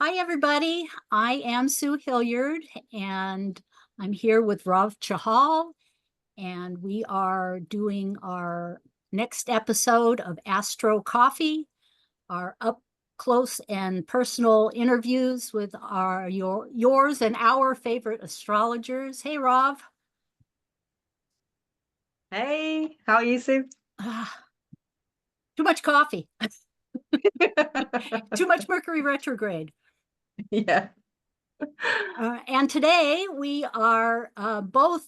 Hi, everybody. I am Sue Hilliard, and I'm here with Rav Chahal, and we are doing our next episode of Astro Coffee, our up close and personal interviews with yours and our favorite astrologers. Hey, Rav. Hey, how are you, Sue? Too much coffee, too much Mercury retrograde. Yeah. And today we are both,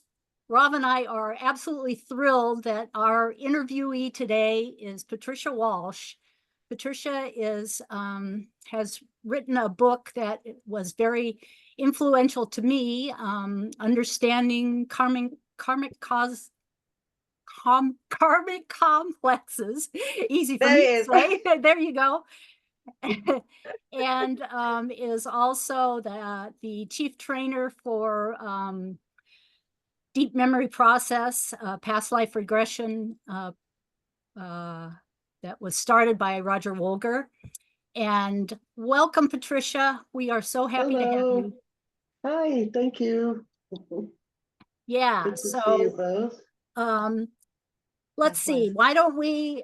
Rob and I are absolutely thrilled that our interviewee today is Patricia Walsh. Patricia has written a book that was very influential to me, understanding karmic complexes. Easy for There me it to is. say. There you go. And is also the chief trainer for deep memory process, past life regression that was started by Roger Wolger. And welcome, Patricia. We are so happy to have Hello. you. Hi, thank you. Yeah, Good to see you so both. let's see. Why don't we,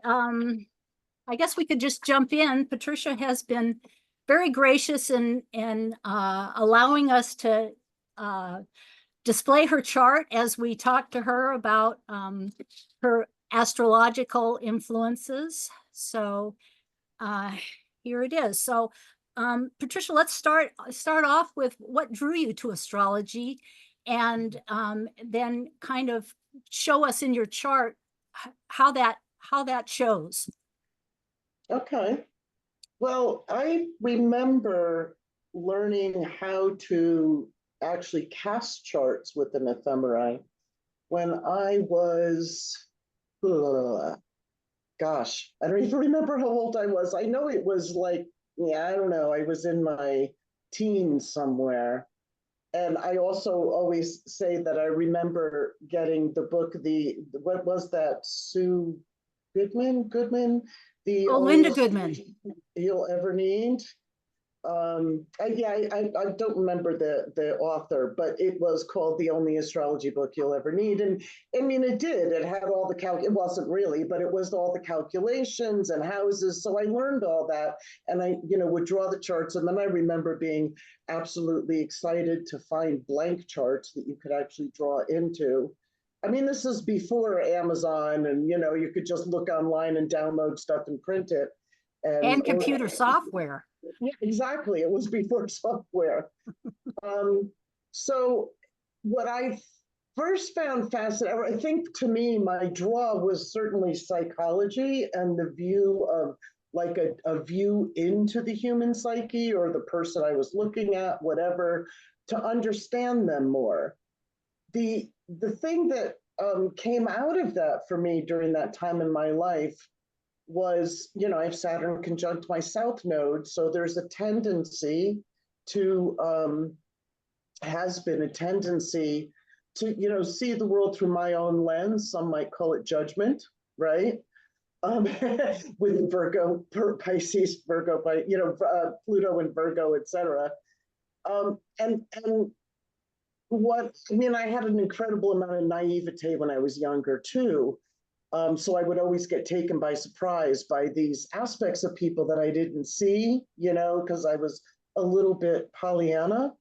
I guess we could just jump in. Patricia has been very gracious in allowing us to display her chart as we talk to her about her astrological influences. So here it is. So Patricia, let's start off with what drew you to astrology, and then kind of show us in your chart how that shows. Okay. Well, I remember learning how to actually cast charts with an ephemerae when I was, gosh, I don't even remember how old I was. I know it was like, yeah, I don't know. I was in my teens somewhere. And I also always say that I remember getting the book, what was that, Sue Goodman, the Oh, only Linda Goodman. astrology you'll ever need. I don't remember the author, but it was called The Only Astrology Book You'll Ever Need. And I mean, it did. It had all the it wasn't really, but it was all the calculations and houses. So I learned all that, and I, would draw the charts. And then I remember being absolutely excited to find blank charts that you could actually draw into. I mean, this is before Amazon, and you could just look online and download stuff and print it. And computer software. Yeah, exactly. It was before software. So what I first found fascinating, I think to me, my draw was certainly psychology and the view of like a view into the human psyche or the person I was looking at, whatever, to understand them more. The thing that came out of that for me during that time in my life was, I have Saturn conjunct my south node. So there's a tendency to, has been a tendency to, see the world through my own lens. Some might call it judgment, right? With Virgo, Pisces, Virgo, Pluto and Virgo, etc. And what, I mean, I had an incredible amount of naivete when I was younger too. So I would always get taken by surprise by these aspects of people that I didn't see, because I was a little bit Pollyanna.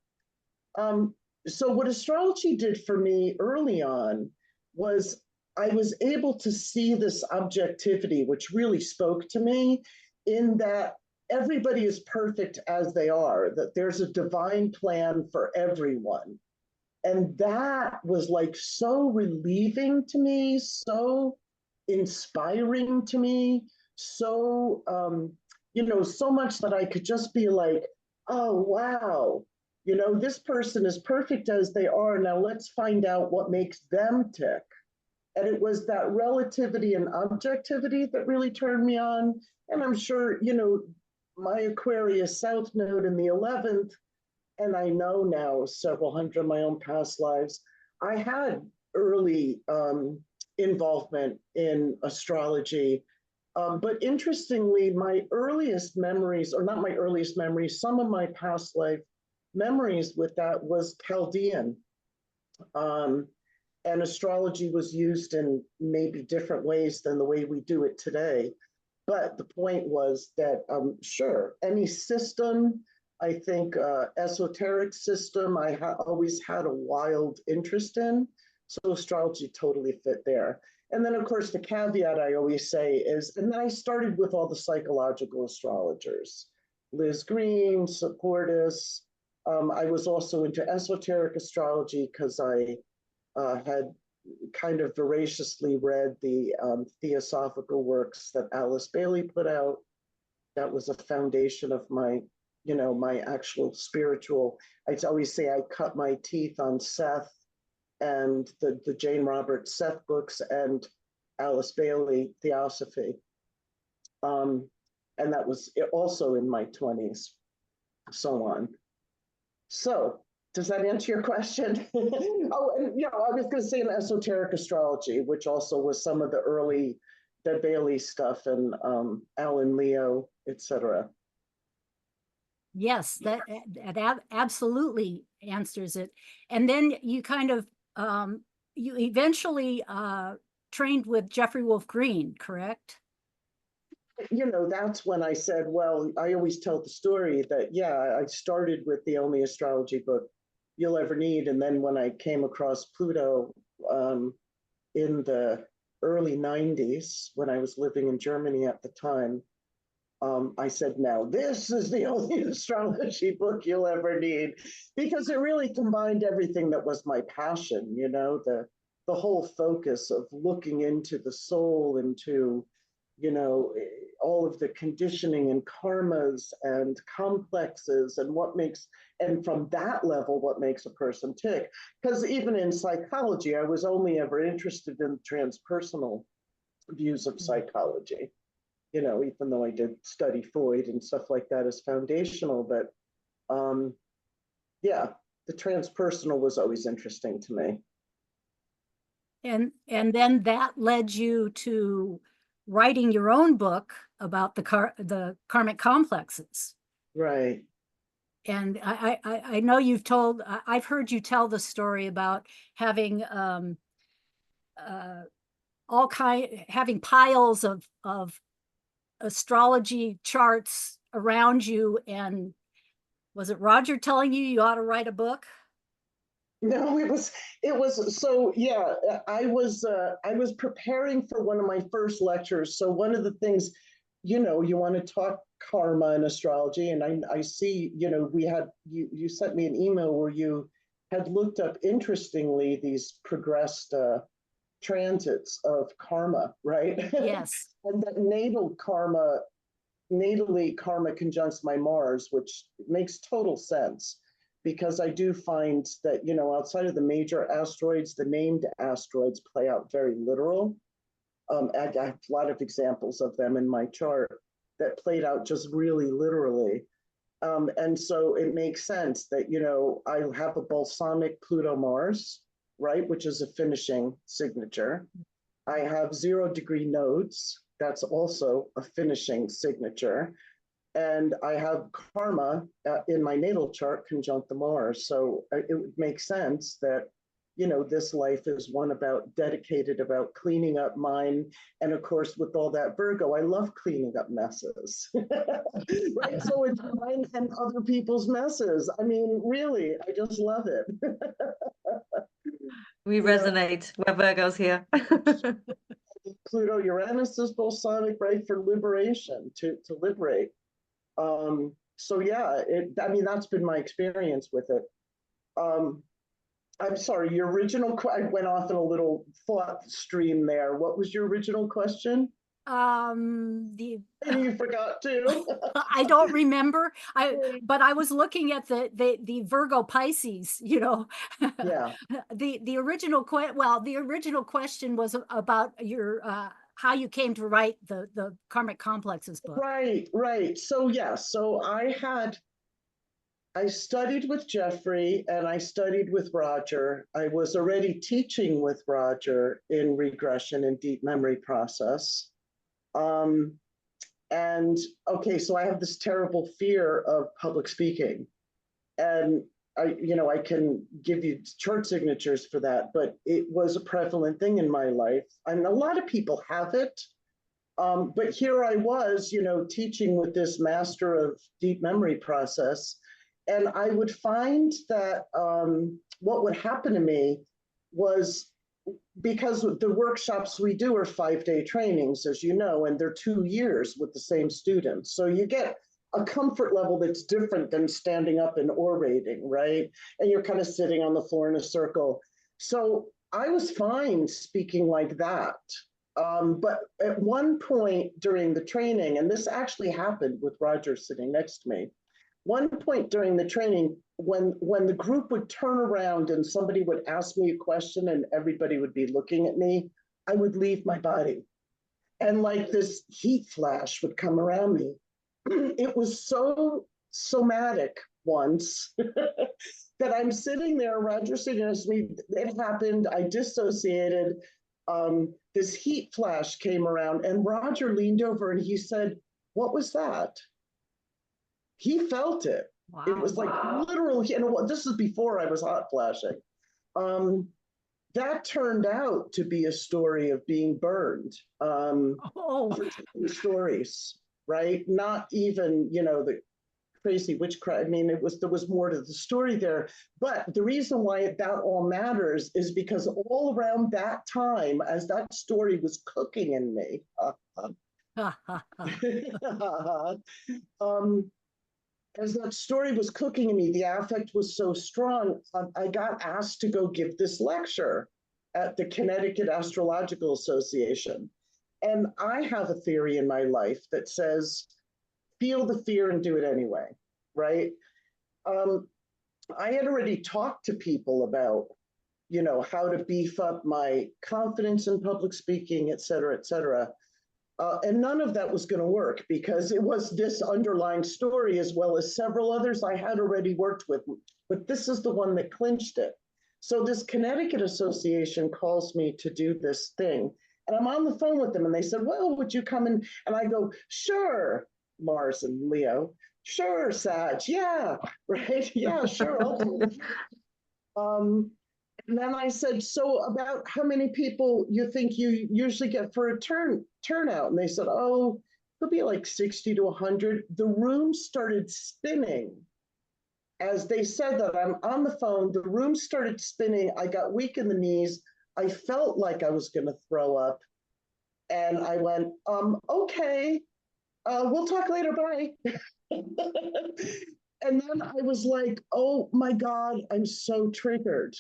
So what astrology did for me early on was I was able to see this objectivity, which really spoke to me, in that everybody is perfect as they are, that there's a divine plan for everyone. And that was like so relieving to me, so inspiring to me, so so much that I could just be like, oh wow, this person is perfect as they are. Now let's find out what makes them tick. And it was that relativity and objectivity that really turned me on. And I'm sure, my Aquarius South Node in the 11th, and I know now several hundred of my own past lives, I had early involvement in astrology. But interestingly, my earliest memories, or not my earliest memories, some of my past life memories with that was Chaldean. And astrology was used in maybe different ways than the way we do it today. But the point was that, sure, any system, I think esoteric system, I always had a wild interest in. So astrology totally fit there. And then, of course, the caveat I always say is, and then I started with all the psychological astrologers, Liz Green, Supportus. I was also into esoteric astrology because I had kind of voraciously read the theosophical works that Alice Bailey put out. That was a foundation of my, my actual spiritual. I always say I cut my teeth on Seth and the Jane Roberts Seth books and Alice Bailey Theosophy. And that was also in my 20s, so on. So does that answer your question? Oh, and I was going to say an esoteric astrology, which also was some of the early the Bailey stuff and Alan Leo, etc. Yes, that absolutely answers it. And then you kind of you eventually trained with Jeffrey Wolf Green, correct? That's when I said, well, I always tell the story that, I started with the only astrology book you'll ever need. And then when I came across Pluto in the early 90s, when I was living in Germany at the time, I said, now this is the only astrology book you'll ever need, because it really combined everything that was my passion, the whole focus of looking into the soul, into, all of the conditioning and karmas and complexes and and from that level, what makes a person tick. Because even in psychology, I was only ever interested in transpersonal views of psychology. Even though I did study Freud and stuff like that as foundational, but the transpersonal was always interesting to me. And then that led you to writing your own book about the karmic complexes. Right. And I know I've heard you tell the story about having having piles of astrology charts around you, and was it Roger telling you ought to write a book? No, it was so I was preparing for one of my first lectures. So one of the things, you want to talk karma and astrology, and I see, we had you sent me an email where you had looked up, interestingly, these progressed transits of karma, right? Yes. And that natally karma conjuncts my Mars, which makes total sense, because I do find that, outside of the major asteroids, the named asteroids play out very literal. I have a lot of examples of them in my chart that played out just really literally. And so it makes sense that, I have a balsamic Pluto Mars, right, which is a finishing signature. I have 0-degree nodes. That's also a finishing signature. And I have karma in my natal chart conjunct the Mars. So it would make sense that, this life is one dedicated about cleaning up mine. And of course, with all that Virgo, I love cleaning up messes. Right? So it's mine and other people's messes. I mean, really, I just love it. We resonate. We're Virgos here. Pluto Uranus is balsamic, right, for liberation, to liberate. So that's been my experience with it. I'm sorry, your original, I went off in a little thought stream there. What was your original question? Maybe you forgot too. I don't remember. But I was looking at the Virgo Pisces, Yeah. The original question was about your how you came to write the karmic complexes book. Right. So I studied with Jeffrey and I studied with Roger. I was already teaching with Roger in regression and deep memory process. And okay, so I have this terrible fear of public speaking. And I can give you chart signatures for that, but it was a prevalent thing in my life. And a lot of people have it. But here I was, teaching with this master of deep memory process. And I would find that what would happen to me was, because the workshops we do are 5-day trainings, as you know, and they're 2 years with the same students. So you get a comfort level that's different than standing up and orating, right? And you're kind of sitting on the floor in a circle. So I was fine speaking like that. But at one point during the training, and this actually happened with Roger sitting next to me, one point during the training, when the group would turn around and somebody would ask me a question and everybody would be looking at me, I would leave my body. And like this heat flash would come around me. It was so somatic once that I'm sitting there, Roger sitting next to me, it happened, I dissociated, this heat flash came around and Roger leaned over and he said, "What was that?" He felt it. Wow. It was like literal, this is before I was hot flashing. That turned out to be a story of being burned. Stories, right? Not even, the crazy witchcraft. I mean, there was more to the story there. But the reason why that all matters is because all around that time, as that story was cooking in me, as that story was cooking in me, the affect was so strong, I got asked to go give this lecture at the Connecticut Astrological Association. And I have a theory in my life that says, feel the fear and do it anyway, right? I had already talked to people about, how to beef up my confidence in public speaking, et cetera, et cetera. And none of that was going to work because it was this underlying story as well as several others I had already worked with, but this is the one that clinched it. So this Connecticut Association calls me to do this thing. And I'm on the phone with them and they said, "Well, would you come in?" And I go, "Sure, Mars and Leo. Sure, Sag. Yeah, right. Yeah, sure. I'll do it." And then I said, "So about how many people you think you usually get for a turnout?" And they said, "Oh, it'll be like 60 to 100. The room started spinning. As they said that, I'm on the phone, the room started spinning. I got weak in the knees. I felt like I was going to throw up. And I went, "Okay, we'll talk later, bye." And then I was like, "Oh my God, I'm so triggered,"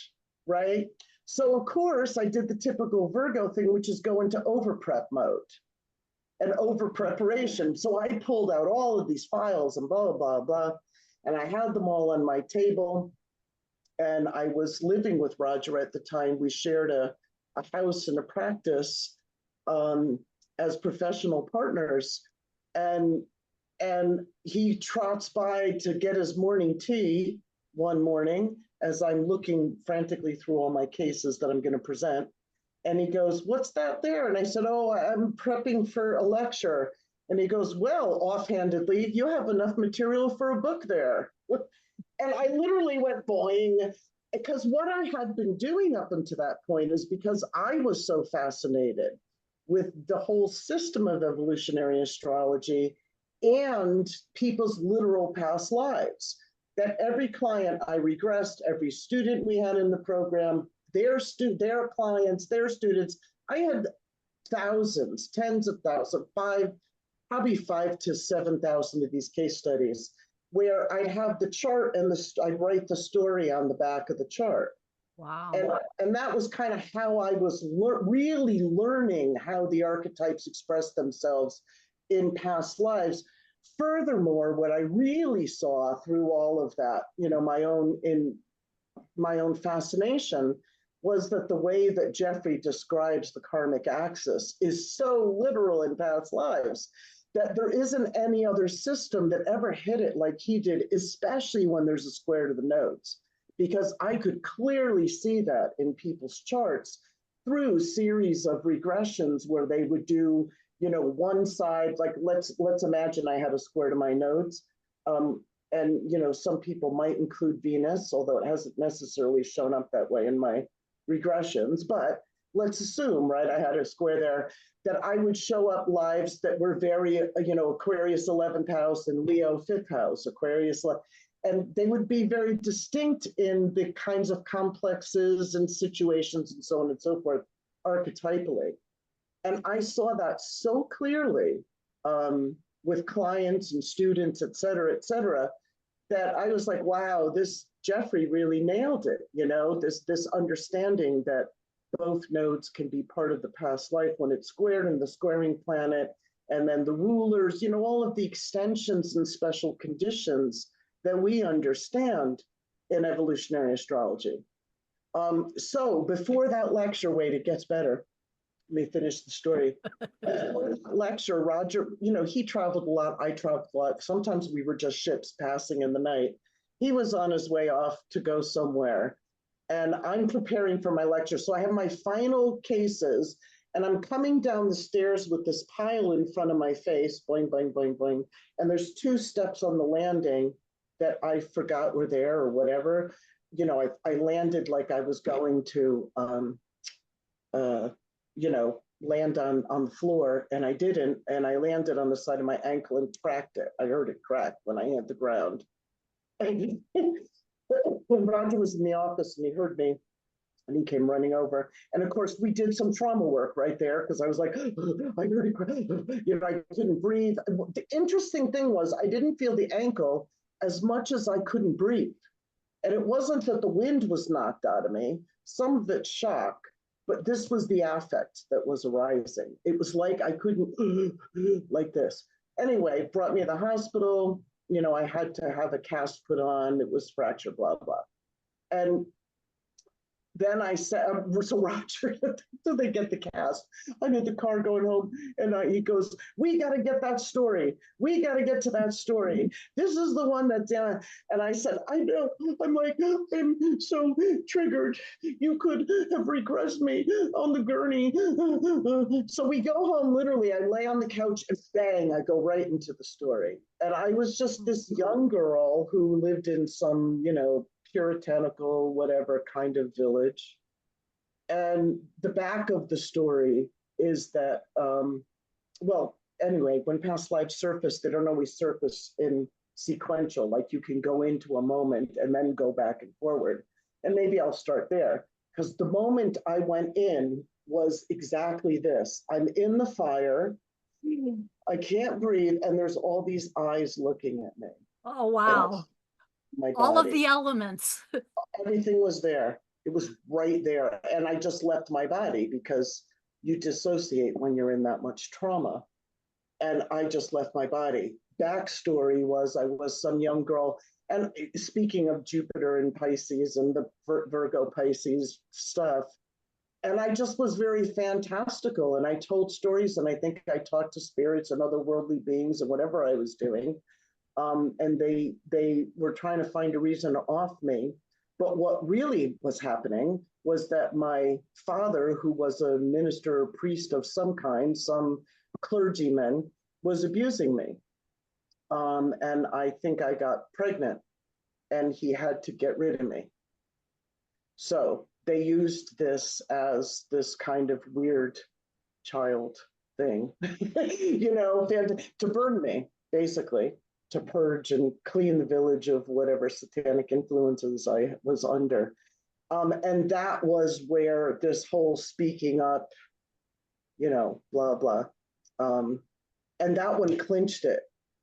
right? So of course I did the typical Virgo thing, which is go into over prep mode and over preparation. So I pulled out all of these files and blah, blah, blah. And I had them all on my table. And I was living with Roger at the time. We shared a house and a practice as professional partners. And he trots by to get his morning tea one morning as I'm looking frantically through all my cases that I'm going to present. And he goes, "What's that there?" And I said, "Oh, I'm prepping for a lecture." And he goes, "Well, offhandedly, you have enough material for a book there." And I literally went boing, because what I had been doing up until that point is because I was so fascinated with the whole system of evolutionary astrology and people's literal past lives, that every client I regressed, every student we had in the program, their clients, their students, I had thousands, tens of thousands, probably 5,000 to 7,000 of these case studies, where I'd have the chart and I'd write the story on the back of the chart. Wow. And that was kind of how I was really learning how the archetypes express themselves in past lives. Furthermore, what I really saw through all of that, my own fascination, was that the way that Jeffrey describes the karmic axis is so literal in past lives that there isn't any other system that ever hit it like he did, especially when there's a square to the nodes, because I could clearly see that in people's charts through series of regressions where they would do one side, like let's imagine I had a square to my nodes. And some people might include Venus, although it hasn't necessarily shown up that way in my regressions. But let's assume, right, I had a square there, that I would show up lives that were very, Aquarius 11th house and Leo 5th house, Aquarius, and they would be very distinct in the kinds of complexes and situations and so on and so forth, archetypally. And I saw that so clearly with clients and students, et cetera, that I was like, wow, this Jeffrey really nailed it. This understanding that both nodes can be part of the past life when it's squared in the squaring planet, and then the rulers, all of the extensions and special conditions that we understand in evolutionary astrology. So before that lecture, wait, it gets better. Let me finish the story. Lecture, Roger, he traveled a lot, I traveled a lot. Sometimes we were just ships passing in the night. He was on his way off to go somewhere. And I'm preparing for my lecture. So I have my final cases, and I'm coming down the stairs with this pile in front of my face, boing, boing, boing, boing. And there's 2 steps on the landing that I forgot were there or whatever. I landed like I was going to, land on the floor, and I didn't, and I landed on the side of my ankle and cracked it. I heard it crack when I hit the ground. And when Roger was in the office and he heard me, and he came running over. And of course, we did some trauma work right there, because I was like, I heard it crack. I couldn't breathe. The interesting thing was I didn't feel the ankle as much as I couldn't breathe. And it wasn't that the wind was knocked out of me, some of it shock, but this was the affect that was arising. It was like I couldn't, like this. Anyway, brought me to the hospital. I had to have a cast put on. It was fractured, blah, blah. And then I said, so Roger, so they get the cast. I'm in the car going home, and he goes, we got to get that story. We got to get to that story. This is the one that, and I said, I know. I'm like, I'm so triggered. You could have regressed me on the gurney. So we go home, literally, I lay on the couch and bang, I go right into the story. And I was just this young girl who lived in some, puritanical, whatever kind of village. And the back of the story is that, anyway, when past lives surface, they don't always surface in sequential, like you can go into a moment and then go back and forward. And maybe I'll start there, because the moment I went in was exactly this. I'm in the fire, I can't breathe, and there's all these eyes looking at me. Oh, wow. My all of body. the elements. Everything was there. It was right there. And I just left my body, because you dissociate when you're in that much trauma. And I just left my body. Backstory was I was some young girl. And speaking of Jupiter and Pisces and the Virgo Pisces stuff, and I just was very fantastical. And I told stories, and I think I talked to spirits and other worldly beings and whatever I was doing. And they were trying to find a reason to off me. But what really was happening was that my father, who was a minister or priest of some kind, some clergyman, was abusing me. And I think I got pregnant, and he had to get rid of me. So they used this as this kind of weird child thing, to burn me, basically, to purge and clean the village of whatever satanic influences I was under. And that was where this whole speaking up, blah, blah. And that one clinched it,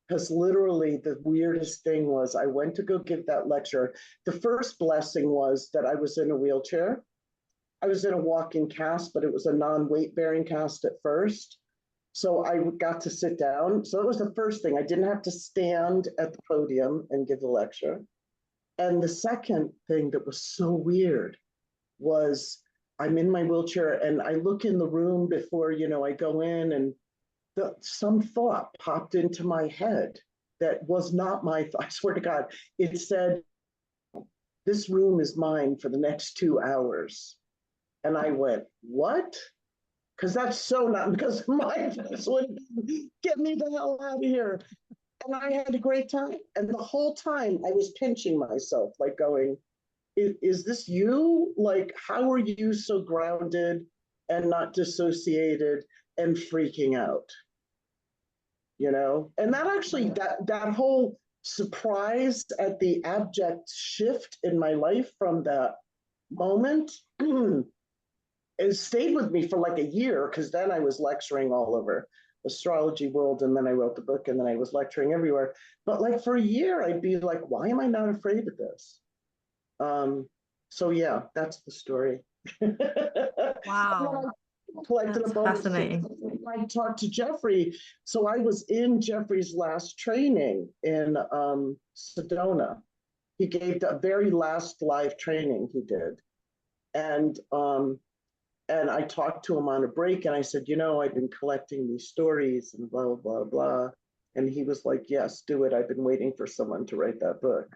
because literally the weirdest thing was I went to go give that lecture. The first blessing was that I was in a wheelchair. I was in a walking cast, but it was a non-weight bearing cast at first. So I got to sit down. So that was the first thing. I didn't have to stand at the podium and give the lecture. And the second thing that was so weird was I'm in my wheelchair, and I look in the room before, I go in, and some thought popped into my head that was not my thought. I swear to God, it said, this room is mine for the next 2 hours. And I went, what? because that's so not, because my face would get me the hell out of here. And I had a great time. And the whole time I was pinching myself, like going, is this you? Like, how are you so grounded and not dissociated and freaking out? You know? And that actually, that whole surprise at the abject shift in my life from that moment, it stayed with me for like a year, because then I was lecturing all over astrology world, and then I wrote the book, and then I was lecturing everywhere. But like for a year, I'd be like, why am I not afraid of this? So yeah, that's the story. Wow. Collected That's a bunch fascinating. I talked to Jeffrey. So I was in Jeffrey's last training in Sedona. He gave the very last live training he did. And I talked to him on a break, and I said, you know, I've been collecting these stories and blah, blah, blah. And he was like, yes, do it. I've been waiting for someone to write that book.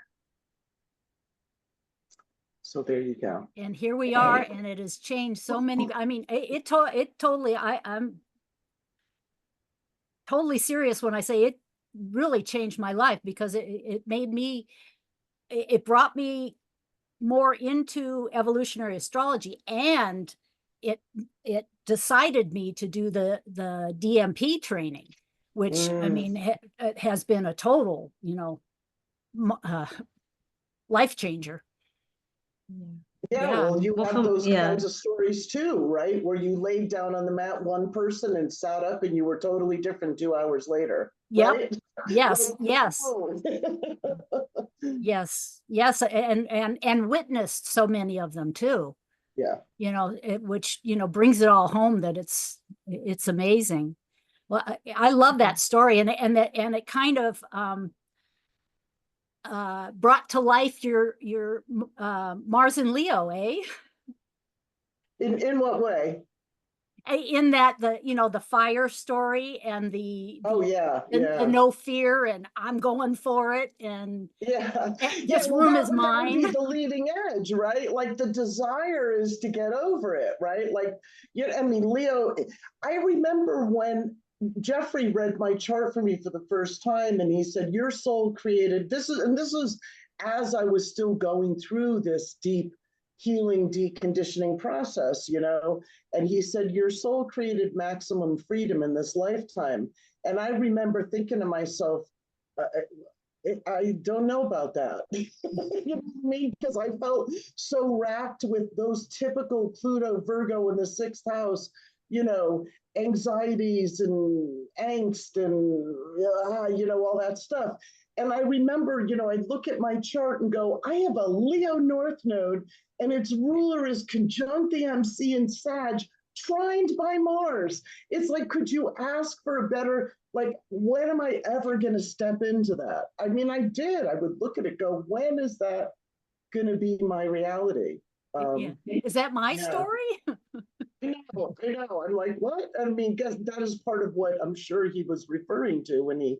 So there you go. And here we are, and it has changed so many. I mean, it totally, I'm totally serious when I say it really changed my life, because it made me, it brought me more into evolutionary astrology, and it decided me to do the DMP training, which I mean, it has been a total, you know, life changer. Yeah, well, you Well, have those kinds of stories too, right? Where you laid down on the mat one person and sat up, and you were totally different 2 hours later. Yep. Right? Yes. Like, Yes. oh. Yes. Yes. And witnessed so many of them too. Yeah. You know, which, you know, brings it all home that it's amazing. Well, I love that story, and it kind of brought to life your Mars and Leo, eh? In what way? In that, the fire story, and Oh yeah, the no fear, and I'm going for it, and yeah. this Well, room that is would mine. be the leading edge, right? Like the desire is to get over it, right? Like, yeah, I mean, Leo, I remember when Jeffrey read my chart for me for the first time, and he said, your soul created this is as I was still going through this deep healing deconditioning process, you know, and he said, your soul created maximum freedom in this lifetime. And I remember thinking to myself, I don't know about that. You know what I mean? Because I felt so racked with those typical Pluto, Virgo in the sixth house, you know, anxieties and angst and, you know, all that stuff. And I remember, you know, I'd look at my chart and go, I have a Leo North node, and its ruler is conjunct the MC in Sag, trined by Mars. It's like, could you ask for a better, like, when am I ever going to step into that? I mean, I did. I would look at it, go, when is that going to be my reality? Yeah. Is that my story? I know. I'm like, what? I mean, guess that is part of what I'm sure he was referring to when he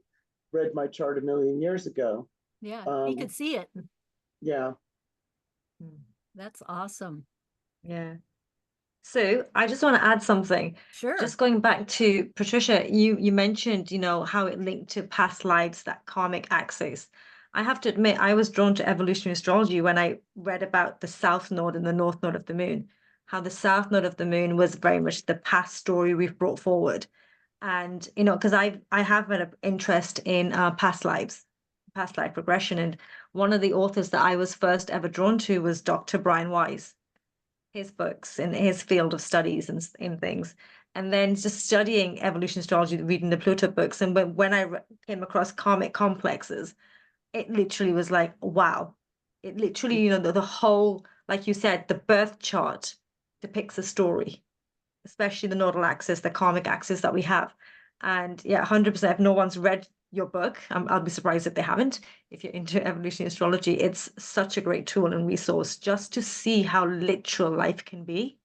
read my chart a million years ago. Yeah, he could see it. Yeah. That's awesome. Yeah. So I just want to add something. Sure. Just going back to Patricia, you mentioned, you know, how it linked to past lives, that karmic axis. I have to admit, I was drawn to evolutionary astrology when I read about the south node and the north node of the moon, how the south node of the moon was very much the past story we've brought forward. And, you know, because I have an interest in past lives, past life regression. And one of the authors that I was first ever drawn to was Dr. Brian Weiss, his books and his field of studies and in things. And then just studying evolution astrology, reading the Pluto books. And when I came across karmic complexes, it literally was like, wow. It literally, you know, the whole, like you said, the birth chart depicts a story, especially the nodal axis, the karmic axis that we have. And yeah, 100%, if no one's read your book, I'll be surprised if they haven't. If you're into evolutionary astrology, it's such a great tool and resource just to see how literal life can be.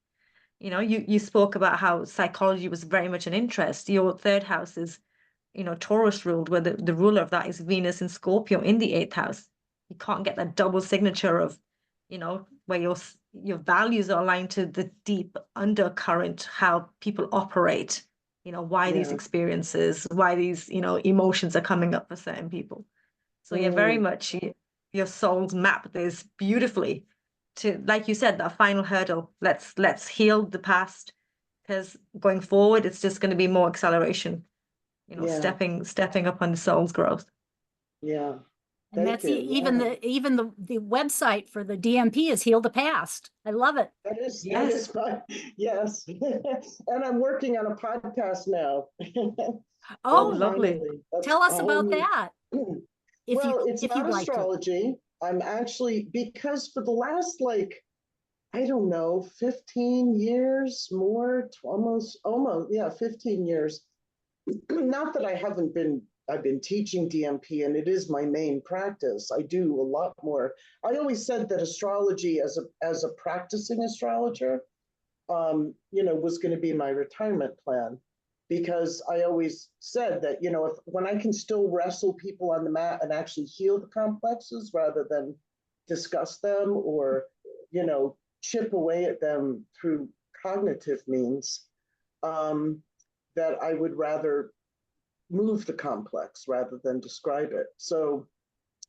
You know, you spoke about how psychology was very much an interest. Your third house is, you know, Taurus ruled, where the ruler of that is Venus in Scorpio in the eighth house. You can't get that double signature of, you know, where your values are aligned to the deep undercurrent, how people operate, why these Yeah. experiences, why these, emotions are coming up for certain people. So yeah, very much your soul's map this beautifully to, like you said, that final hurdle. Let's heal the past, because going forward, it's just going to be more acceleration, Yeah. stepping up on the soul's growth. Yeah. And Thank that's you. even Yeah. the website for the DMP is Heal the Past. I love it. That is Yes. fun. Yes. And I'm working on a podcast now. Oh, lovely. Finally. That's tell us a whole about new- that. Well, it's if not you'd like to. astrology. I'm actually, because for the last, like, I don't know, 15 years more, almost, yeah, 15 years. Not that I've been teaching DMP and it is my main practice. I do a lot more. I always said that astrology as a practicing astrologer, was going to be my retirement plan, because I always said that, when I can still wrestle people on the mat and actually heal the complexes rather than discuss them or, chip away at them through cognitive means, that I would rather move the complex rather than describe it. So,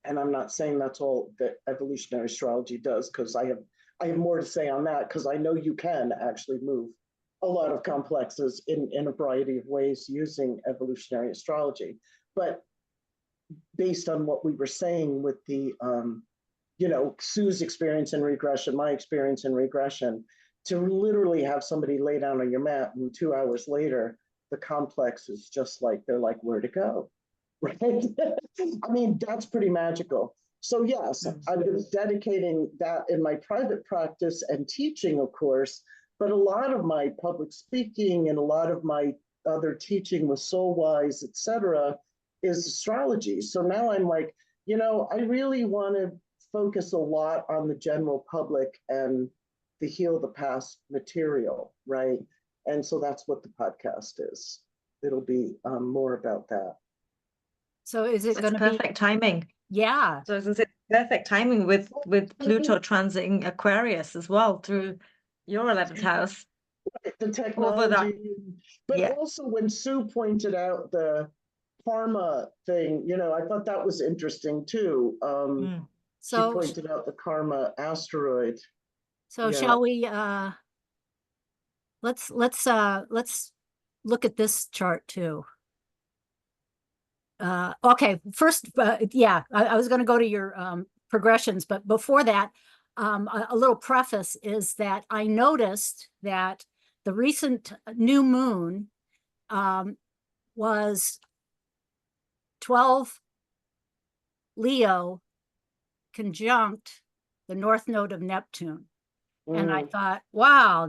and I'm not saying that's all that evolutionary astrology does, because I have more to say on that, because I know you can actually move a lot of complexes in a variety of ways using evolutionary astrology. But based on what we were saying with the, Sue's experience in regression, my experience in regression, to literally have somebody lay down on your mat and 2 hours later, the complex is just like, they're like, where to go, right? I mean, that's pretty magical. So yes, I've been dedicating that in my private practice and teaching, of course, but a lot of my public speaking and a lot of my other teaching with Soulwise, etc., is astrology. So now I'm like, I really want to focus a lot on the general public and the Heal the Past material, right? And so that's what the podcast is. It'll be more about that. So is it going to be perfect timing? Yeah. So it's perfect timing with Pluto transiting Aquarius as well through your 11th house. The technology, but yeah. Also when Sue pointed out the karma thing, I thought that was interesting too. She pointed out the karma asteroid. So shall we let's look at this chart too. Okay, first, I was going to go to your progressions, but before that, a little preface is that I noticed that the recent new moon was 12 Leo conjunct the north node of Neptune. And I thought, wow,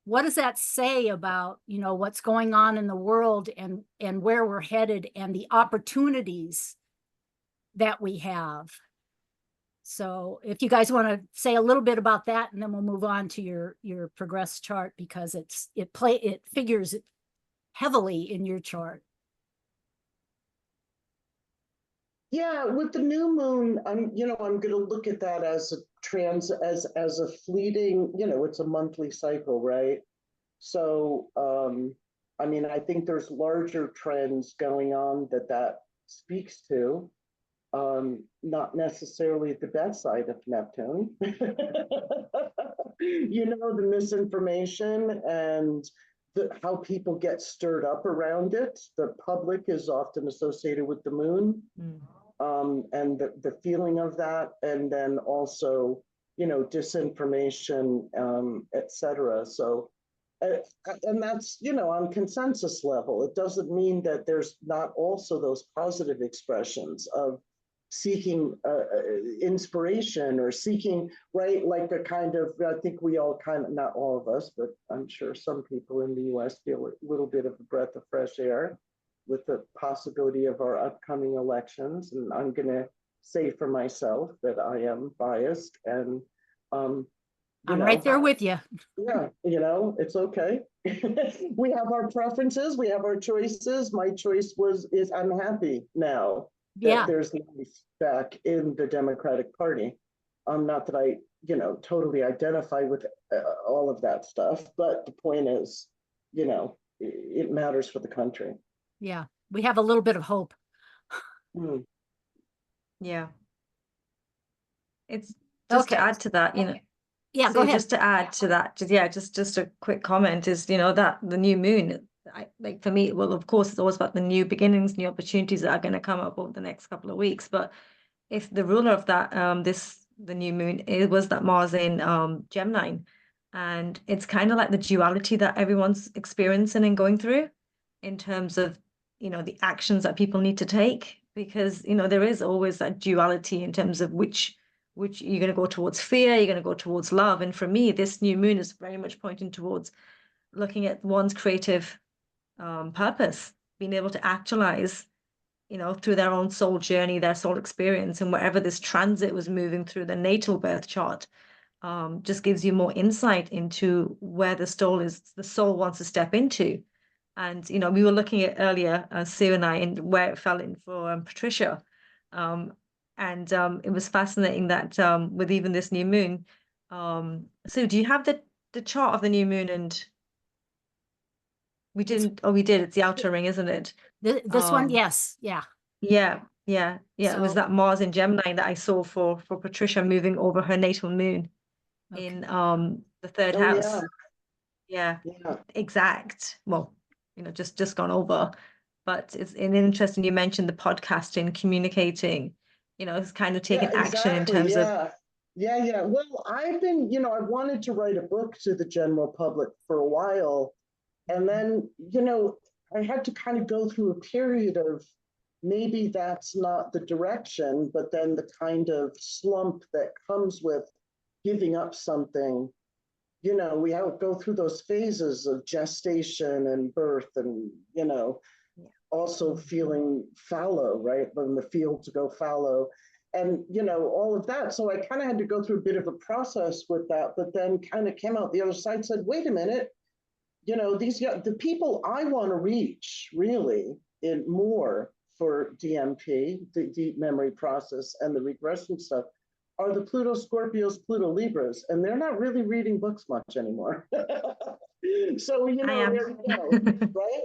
what does that say about, what's going on in the world and where we're headed and the opportunities that we have? So if you guys want to say a little bit about that, and then we'll move on to your progress chart, because it figures heavily in your chart. Yeah, with the new moon, I'm going to look at that as a fleeting, it's a monthly cycle, right? So, I think there's larger trends going on that speaks to, not necessarily the best side of Neptune. The misinformation and how people get stirred up around it. The public is often associated with the moon. And the feeling of that, and then also, disinformation, etc. So, and that's, on consensus level. It doesn't mean that there's not also those positive expressions of seeking inspiration or seeking, right? Like the kind of, I think we all not all of us, but I'm sure some people in the US feel a little bit of a breath of fresh air with the possibility of our upcoming elections. And I'm going to say for myself that I am biased, and I'm right there with you. Yeah, it's okay. We have our preferences, we have our choices. My choice is I'm happy now that there's life back in the Democratic Party. Not that I totally identify with all of that stuff. But the point is, it matters for the country. Yeah, we have a little bit of hope. Mm. Yeah. It's just to Okay. add to that, Yeah, so go ahead. just to add to that, just a quick comment is, that the new moon, like for me, well, of course, it's always about the new beginnings, new opportunities that are going to come up over the next couple of weeks. But if the ruler of that, the new moon, it was that Mars in Gemini, and it's kind of like the duality that everyone's experiencing and going through in terms of, the actions that people need to take, because, there is always that duality in terms of which you're going to go towards fear, you're going to go towards love. And for me, this new moon is very much pointing towards looking at one's creative purpose, being able to actualize, through their own soul journey, their soul experience, and wherever this transit was moving through the natal birth chart, just gives you more insight into where the soul wants to step into. And, we were looking at earlier, Sue and I, and where it fell in for Patricia. And it was fascinating that with even this new moon. So do you have the chart of the new moon? And we didn't, we did. It's the outer ring, isn't it? This one, yes. Yeah. Yeah. It was So- that Mars in Gemini that I saw for Patricia moving over her natal moon in the third Oh, house. yeah. Exact. Well, just gone over. But it's interesting you mentioned the podcasting, communicating, it's kind of taking action in terms of. Yeah. Well, I've been, I wanted to write a book to the general public for a while. And then, I had to kind of go through a period of maybe that's not the direction, but then the kind of slump that comes with giving up something. We have to go through those phases of gestation and birth and, also feeling fallow, right? When the fields go fallow and, all of that. So I kind of had to go through a bit of a process with that, but then kind of came out the other side, said, wait a minute, the people I want to reach really in more for DMP, the deep memory process and the regression stuff, are the Pluto Scorpios, Pluto Libras, and they're not really reading books much anymore. So, I am. there you go, right?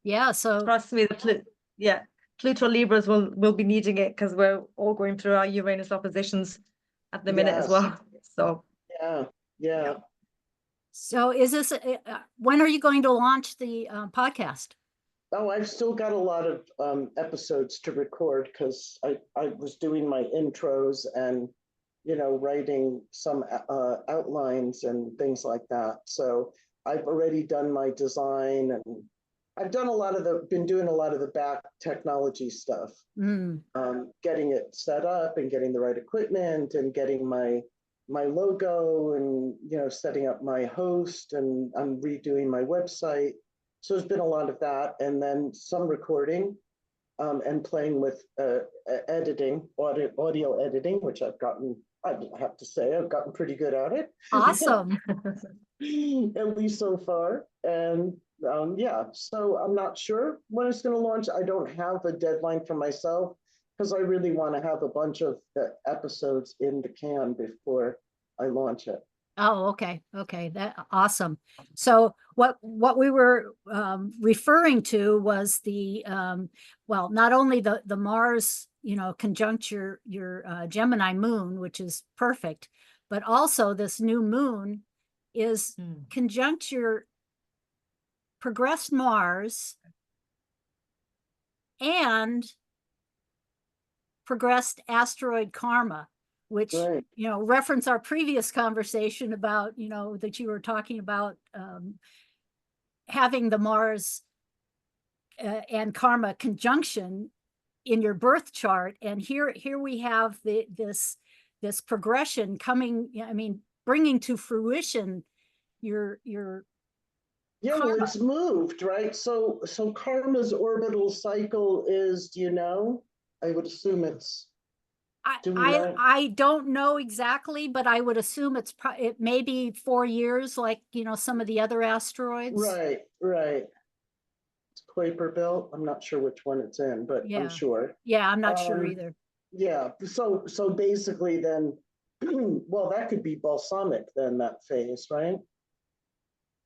Yeah. So Trust me, Pluto Libras will be needing it because we're all going through our Uranus oppositions at the minute as Yes. well. So Yeah. So is this, when are you going to launch the podcast? Oh, I've still got a lot of episodes to record because I was doing my intros and, writing some outlines and things like that. So I've already done my design and I've done been doing a lot of the back technology stuff, getting it set up and getting the right equipment and getting my logo and, setting up my host, and I'm redoing my website. So there's been a lot of that, and then some recording and playing with editing, audio editing, which I have to say, I've gotten pretty good at it. Awesome. At least so far. And so I'm not sure when it's going to launch. I don't have a deadline for myself because I really want to have a bunch of episodes in the can before I launch it. Oh, okay. That awesome. So what we were referring to was the not only the Mars, conjunct your Gemini moon, which is perfect, but also this new moon is conjunct your progressed Mars and progressed asteroid Karma, which, Right. Reference our previous conversation about, that you were talking about having the Mars and Karma conjunction in your birth chart. And here we have this progression coming, bringing to fruition your Yeah, well, it's moved, right? So Karma's orbital cycle is, I would assume it's. I don't know exactly, but I would assume it may be 4 years, like some of the other asteroids. Right. It's Kuiper Belt. I'm not sure which one it's in, but Yeah. I'm sure. Yeah, I'm not sure either. Yeah, so basically then, well, that could be balsamic then, that phase, right?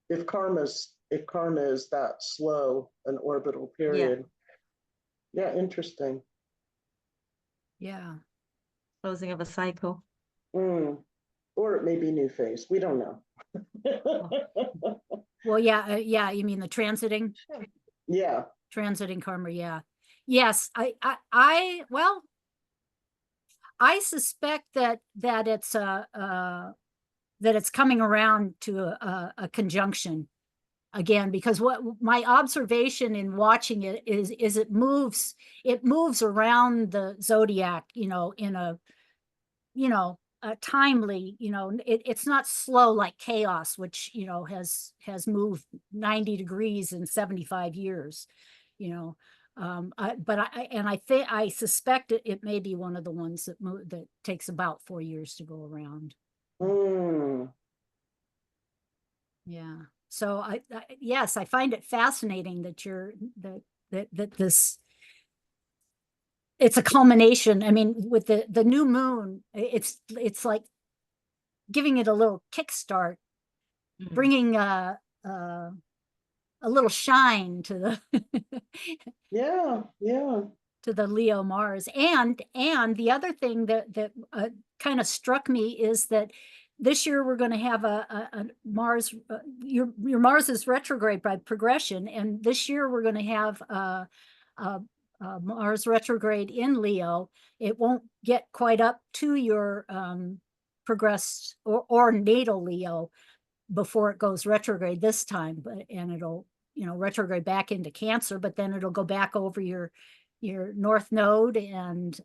If karma is that slow an orbital Yeah. period. Yeah, interesting. Yeah. Closing of a cycle. Mm. Or it may be new phase. We don't know. Well, yeah, yeah, you mean the transiting Yeah. karma, yeah. Yes, well, I suspect that it's coming around to a conjunction again, because what my observation in watching it is it moves around the zodiac, in a timely, it's not slow like chaos, which has moved 90 degrees in 75 years, but I suspect it may be one of the ones that takes about 4 years to go around. Mm. Yeah. So yes, I find it fascinating that this, it's a culmination. I mean, with the new moon, it's like giving it a little kickstart, bringing a little shine to the Yeah, yeah. to the Leo Mars. And the other thing that kind of struck me is that this year we're going to have a Mars, your Mars is retrograde by progression, and this year we're going to have a Mars retrograde in Leo. It won't get quite up to your progressed or natal Leo before it goes retrograde this time, but it'll retrograde back into Cancer, but then it'll go back over your North Node, and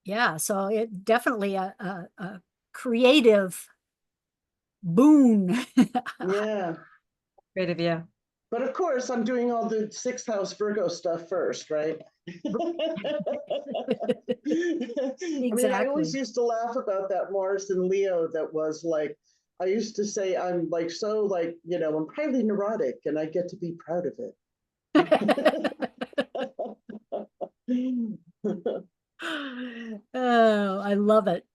yeah, so it definitely a creative boon. Yeah. Creative, yeah. But of course, I'm doing all the sixth house Virgo stuff first, right? I mean, I always Exactly. used to laugh about that Mars and Leo that was like, I used to say I'm like so like, I'm highly neurotic and I get to be proud of it. Oh, I love it.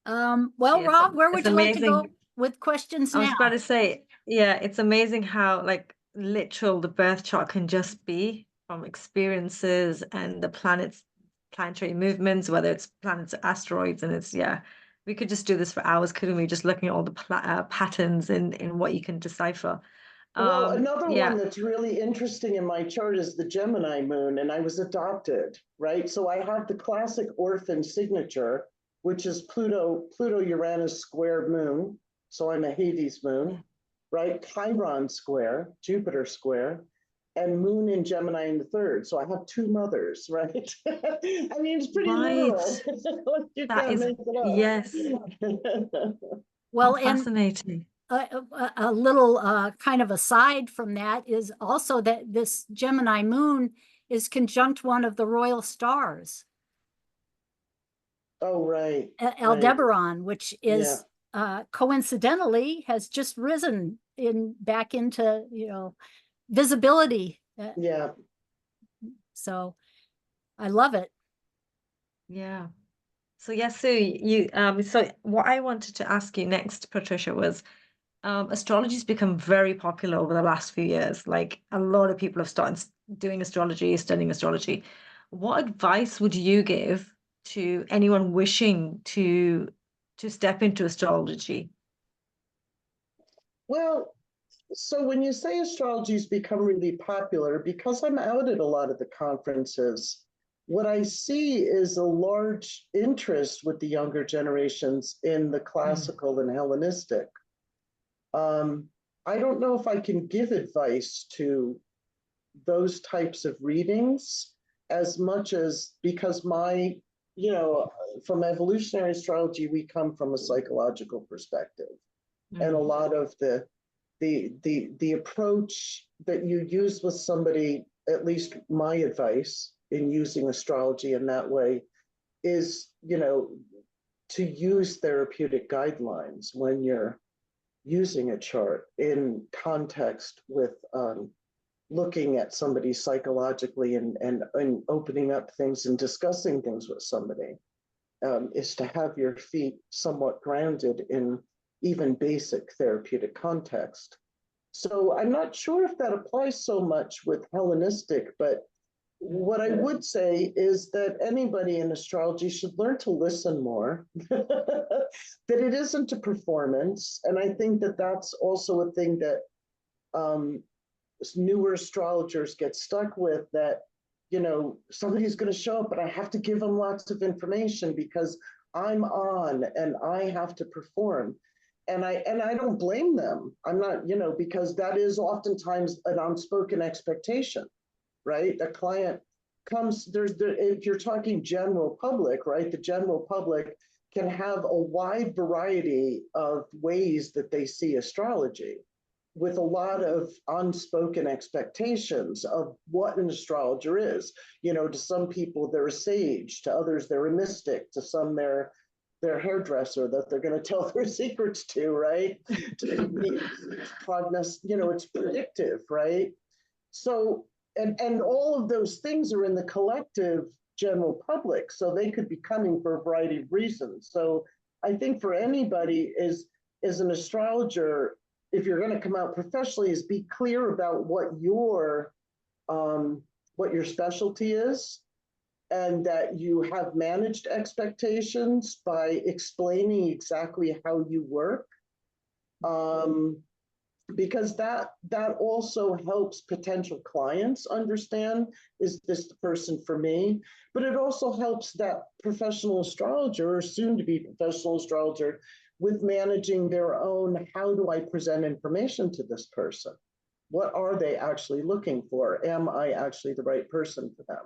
Well, Yes, Rob, where would it's you like to go amazing. with questions I was now? about to say, yeah, it's amazing how like literal the birth chart can just be from experiences and the planets, planetary movements, whether it's planets or asteroids, and it's yeah, we could just do this for hours, couldn't we? Just looking at all the patterns in what you can decipher. Well, another one Yeah. that's really interesting in my chart is the Gemini moon, and I was adopted, right? So I have the classic orphan signature, which is Pluto Uranus square moon. So I'm a Hades moon, right? Chiron square, Jupiter square, and moon in Gemini in the third. So I have two mothers, right? I mean, it's pretty Right. literal. You That can't is, make it yes. up. Well, How and fascinating. a little kind of aside from that is also that this Gemini moon is conjunct one of the royal stars, Oh, right. Right. Aldebaran, which Yeah. is coincidentally has just risen back into visibility. Yeah. So I love it. Yeah. So yes, Sue, so what I wanted to ask you next, Patricia, was astrology's become very popular over the last few years. Like a lot of people have started doing astrology, studying astrology. What advice would you give to anyone wishing to step into astrology? Well, so when you say astrology's become really popular, because I'm out at a lot of the conferences, what I see is a large interest with the younger generations in the classical and Hellenistic. I don't know if I can give advice to those types of readings as much as because you know, from evolutionary astrology, we come from a psychological perspective. And a lot of the approach that you use with somebody, at least my advice in using astrology in that way, is to use therapeutic guidelines when you're using a chart in context with looking at somebody psychologically and opening up things and discussing things with somebody, is to have your feet somewhat grounded in even basic therapeutic context. So I'm not sure if that applies so much with Hellenistic, but what I would say is that anybody in astrology should learn to listen more, that it isn't a performance. And I think that that's also a thing that newer astrologers get stuck with, that, you know, somebody's going to show up, but I have to give them lots of information because I'm on and I have to perform. And I don't blame them. I'm not, you know, because that is oftentimes an unspoken expectation, right? The client comes, if you're talking general public, right? The general public can have a wide variety of ways that they see astrology, with a lot of unspoken expectations of what an astrologer is. You know, to some people they're a sage, to others they're a mystic, to some they're hairdresser that they're going to tell their secrets to, right? You know, it's predictive, right? So, and all of those things are in the collective general public, so they could be coming for a variety of reasons. So I think for anybody is an astrologer, if you're going to come out professionally, is be clear about what your specialty is, and that you have managed expectations by explaining exactly how you work, because that also helps potential clients understand, is this the person for me? But it also helps that professional astrologer, or soon to be professional astrologer, with managing their own, how do I present information to this person? What are they actually looking for? Am I actually the right person for them?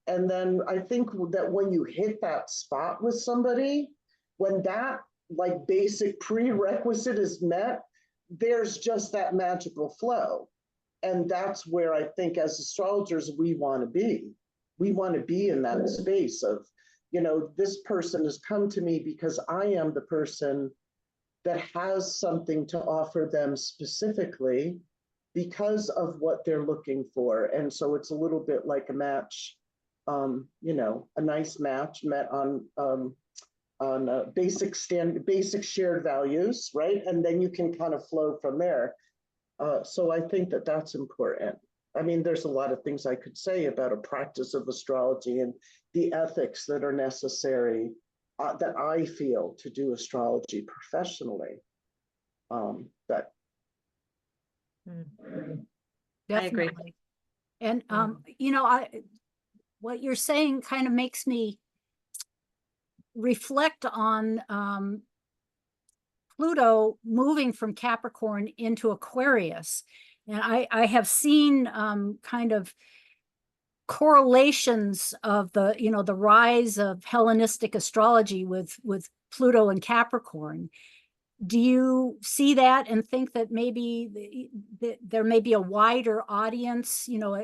And then I think that when you hit that spot with somebody, when that like basic prerequisite is met, there's just that magical flow. And that's where I think as astrologers, we want to be. We want to be in that space of, you know, this person has come to me because I am the person that has something to offer them specifically because of what they're looking for. And so it's a little bit like a match, you know, a nice match met on basic shared values, right? And then you can kind of flow from there. So I think that that's important. I mean, there's a lot of things I could say about a practice of astrology and the ethics that are necessary, that I feel, to do astrology professionally. But I agree. Definitely. And, you know, what you're saying kind of makes me reflect on Pluto moving from Capricorn into Aquarius. And I have seen kind of correlations of the, you know, the rise of Hellenistic astrology with Pluto and Capricorn. Do you see that and think that maybe there may be a wider audience, you know,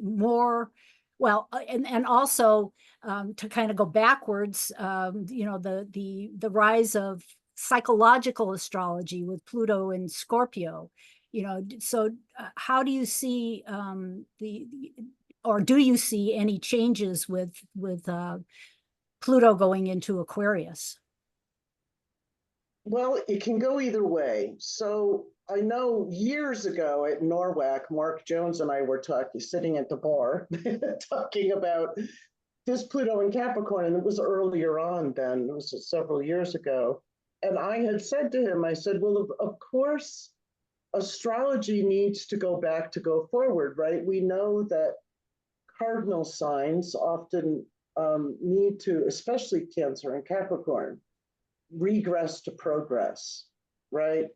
more, well, and also to kind of go backwards, you know, the rise of psychological astrology with Pluto and Scorpio, you know, so how do you see or do you see any changes with Pluto going into Aquarius? well, it can go either way. So I know years ago at NORWAC, Mark Jones and I were sitting at the bar, talking about this Pluto in Capricorn, and it was earlier on then, it was several years ago. And I had said to him, I said, well, of course, astrology needs to go back to go forward, right? We know that cardinal signs often need to, especially Cancer and Capricorn, regress to progress, right?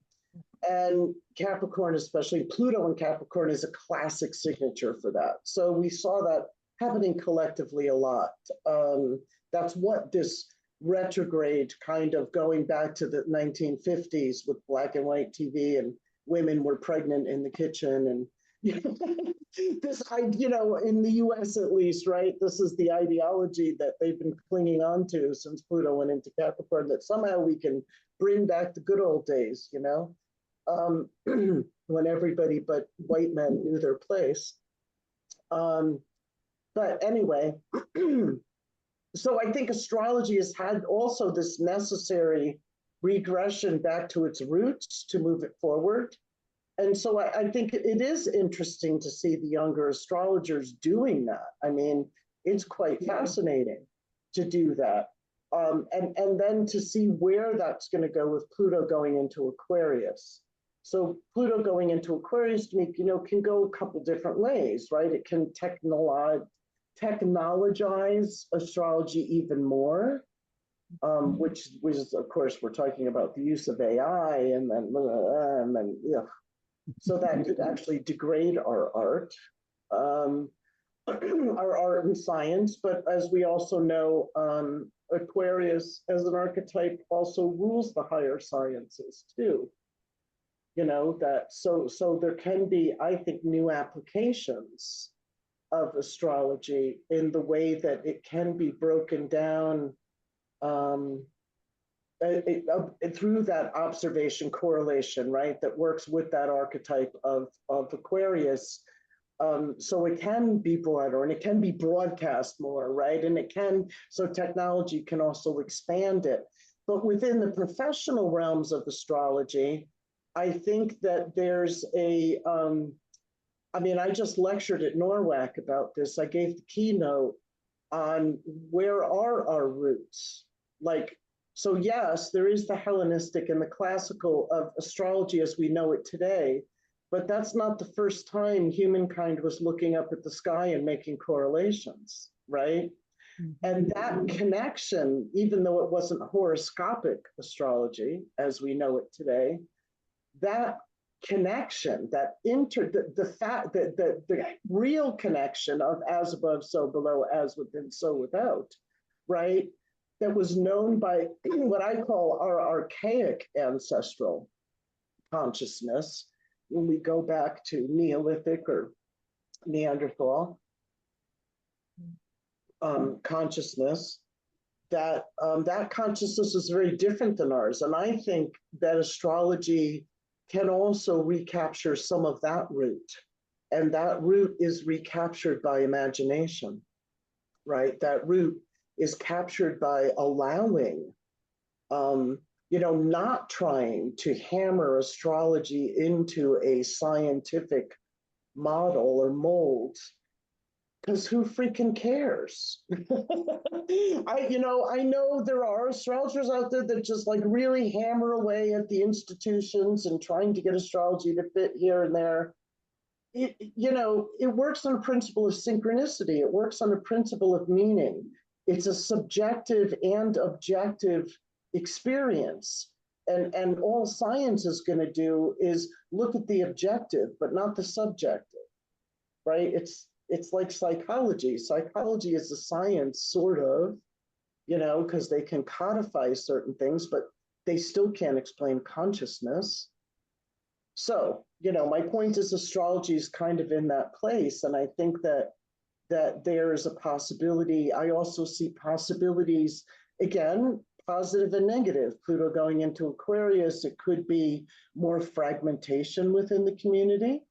And Capricorn, especially Pluto and Capricorn, is a classic signature for that. So we saw that happening collectively a lot. That's what this retrograde, kind of going back to the 1950s with black and white TV and women were pregnant in the kitchen, and you know, this, you know, in the US at least, right? This is the ideology that they've been clinging on to since Pluto went into Capricorn, that somehow we can bring back the good old days, you know? when everybody but white men knew their place. But anyway, so I think astrology has had also this necessary regression back to its roots to move it forward. And so I think it is interesting to see the younger astrologers doing that. I mean, it's quite fascinating to do that. And then to see where that's going to go with Pluto going into Aquarius. So Pluto going into Aquarius, you know, can go a couple different ways, right? It can technologize astrology even more, which is, of course, we're talking about the use of AI and then yeah. So that could actually degrade our art, our art and science. But as we also know, Aquarius as an archetype also rules the higher sciences too. You know, that so there can be, I think, new applications of astrology in the way that it can be broken down through that observation correlation, right, that works with that archetype of Aquarius. So it can be broader and it can be broadcast more, right? And it can, so technology can also expand it. But within the professional realms of astrology, I think that there's a, I mean, I just lectured at NORWAC about this. I gave the keynote on where are our roots? Like, so yes, there is the Hellenistic and the classical of astrology as we know it today, but that's not the first time humankind was looking up at the sky and making correlations, right? And that connection, even though it wasn't horoscopic astrology as we know it today, that connection, that the fact that the real connection of as above, so below, as within, so without, right? That was known by what I call our archaic ancestral consciousness, when we go back to Neolithic or Neanderthal consciousness, that that consciousness is very different than ours. And I think that astrology can also recapture some of that root. And that root is recaptured by imagination, right? That root is captured by allowing, you know, not trying to hammer astrology into a scientific model or mold, because who freaking cares? You know, I know there are astrologers out there that just like really hammer away at the institutions and trying to get astrology to fit here and there. You know, it works on a principle of synchronicity. It works on a principle of meaning. It's a subjective and objective experience. And all science is going to do is look at the objective, but not the subjective, right? It's like psychology. Psychology is a science, sort of, you know, because they can codify certain things, but they still can't explain consciousness. So, you know, my point is astrology is kind of in that place. And I think that there's a possibility. I also see possibilities, again, positive and negative. Pluto going into Aquarius, it could be more fragmentation within the community,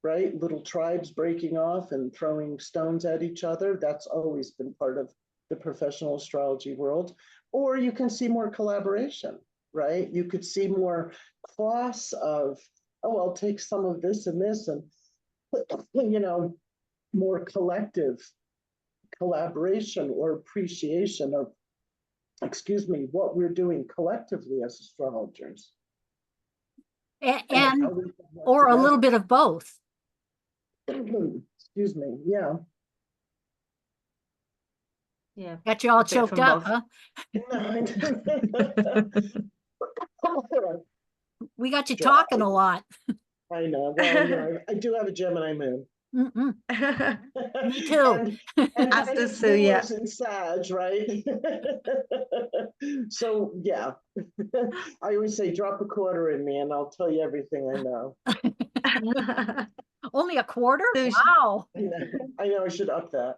right? Little tribes breaking off and throwing stones at each other. That's always been part of the professional astrology world. Or you can see more collaboration, right? You could see more cross of, oh, I'll take some of this and this, and, you know, more collective collaboration or appreciation of, excuse me, what we're doing collectively as astrologers. And or a little bit of both. Excuse me, yeah. Yeah. Got you all A bit choked from up, both. huh? We got you Dry. talking a lot. I know. Well, you know, I do have a Gemini moon. Me too. And As kind does of Sue, yeah. rulers in Sag, right? So yeah, I always say drop a quarter in me and I'll tell you everything I know. Only a quarter? Sue, Wow. I know I should up that.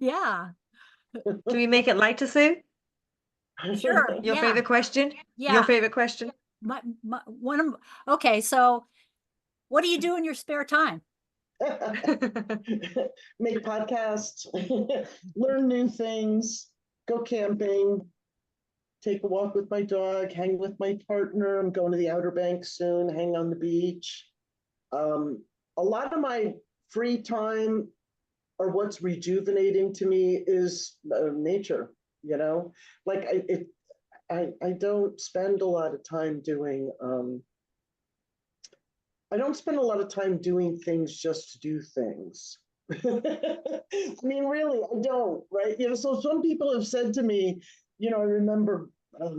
Yeah. Should we make it lighter, Sue? Sure. Your Yeah. favorite question? Yeah. Your favorite question? Okay, so what do you do in your spare time? Make podcasts, learn new things, go camping, take a walk with my dog, hang with my partner. I'm going to the Outer Banks soon, hang on the beach. A lot of my free time, or what's rejuvenating to me, is nature. You know, like I don't spend a lot of time doing. I don't spend a lot of time doing things just to do things. I mean, really, I don't, right? You know, so some people have said to me, you know, I remember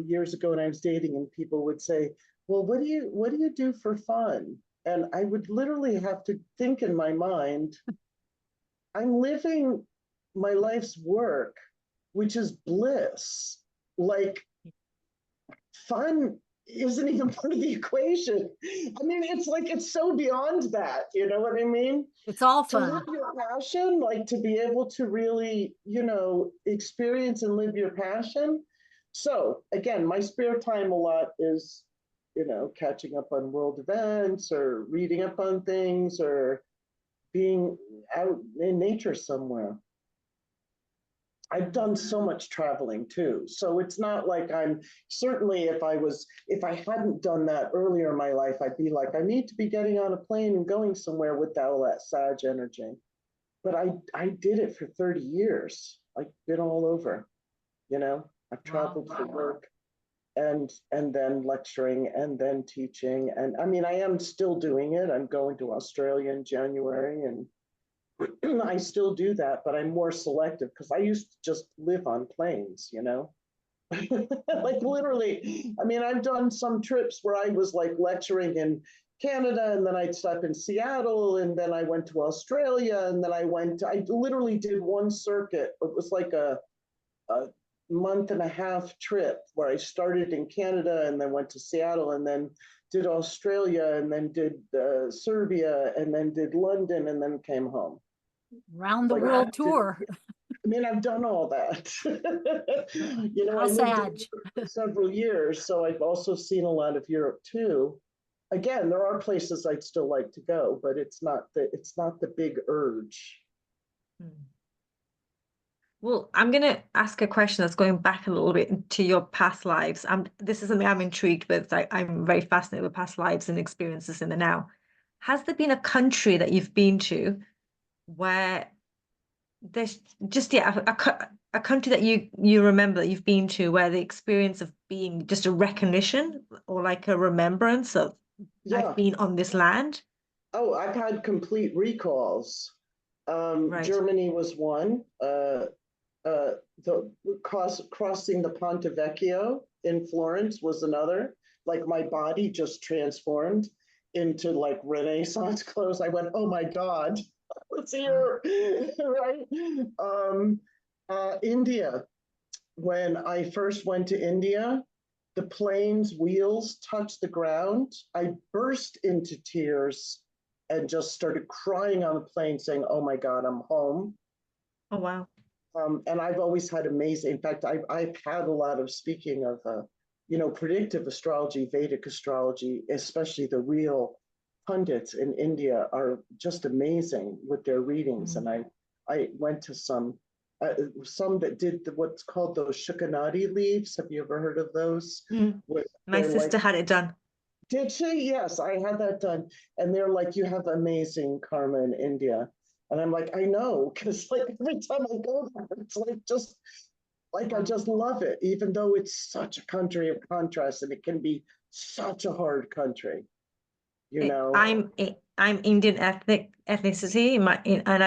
years ago when I was dating, and people would say, "Well, what do you do for fun?" And I would literally have to think in my mind, I'm living my life's work, which is bliss. Like, fun isn't even part of the equation. I mean, it's like, it's so beyond that, you know what I mean? It's all To fun. live your passion, like to be able to really, you know, experience and live your passion. So again, my spare time a lot is, you know, catching up on world events or reading up on things or being out in nature somewhere. I've done so much traveling too. So it's not like I'm, certainly if I hadn't done that earlier in my life, I'd be like, I need to be getting on a plane and going somewhere with all that Sag energy. But I did it for 30 years. I've been all over, you know, I've traveled for work and then lecturing and then teaching. And I mean, I am still doing it. I'm going to Australia in January, and I still do that, but I'm more selective because I used to just live on planes, you know? Like literally, I mean, I've done some trips where I was like lecturing in Canada, and then I'd stop in Seattle, and then I went to Australia, and then I literally did one circuit. It was like a month and a half trip where I started in Canada and then went to Seattle and then did Australia and then did Serbia and then did London and then came home. Round the Like, world tour. I mean, I've done all that. You know, I How lived in sad. Europe for several years, so I've also seen a lot of Europe too. Again, there are places I'd still like to go, but it's not the big urge. Well, I'm going to ask a question that's going back a little bit to your past lives. This is something I'm intrigued with. I'm very fascinated with past lives and experiences in the now. Has there been a country that you've been to where there's just a country that you remember that you've been to where the experience of being just a recognition or like a remembrance of Yeah. I've been on this land? Oh, I've had complete recalls. Right. Germany was one. The crossing the Ponte Vecchio in Florence was another. Like my body just transformed into like Renaissance clothes. I went, oh my God, what's here, right? India. When I first went to India, the plane's wheels touched the ground. I burst into tears and just started crying on the plane, saying, "Oh my God, I'm home." Oh, wow. And I've always had amazing, in fact, I've had a lot of, speaking of, you know, predictive astrology, Vedic astrology, especially the real pundits in India are just amazing with their readings. And I went to some that did what's called those Shukanadi leaves. Have you ever heard of those? My sister had it done. Did she? Yes, I had that done. And they're like, you have amazing karma in India. And I'm like, I know, because like every time I go there, it's like just like I just love it, even though it's such a country of contrast and it can be such a hard country, you know. I'm Indian ethnicity, and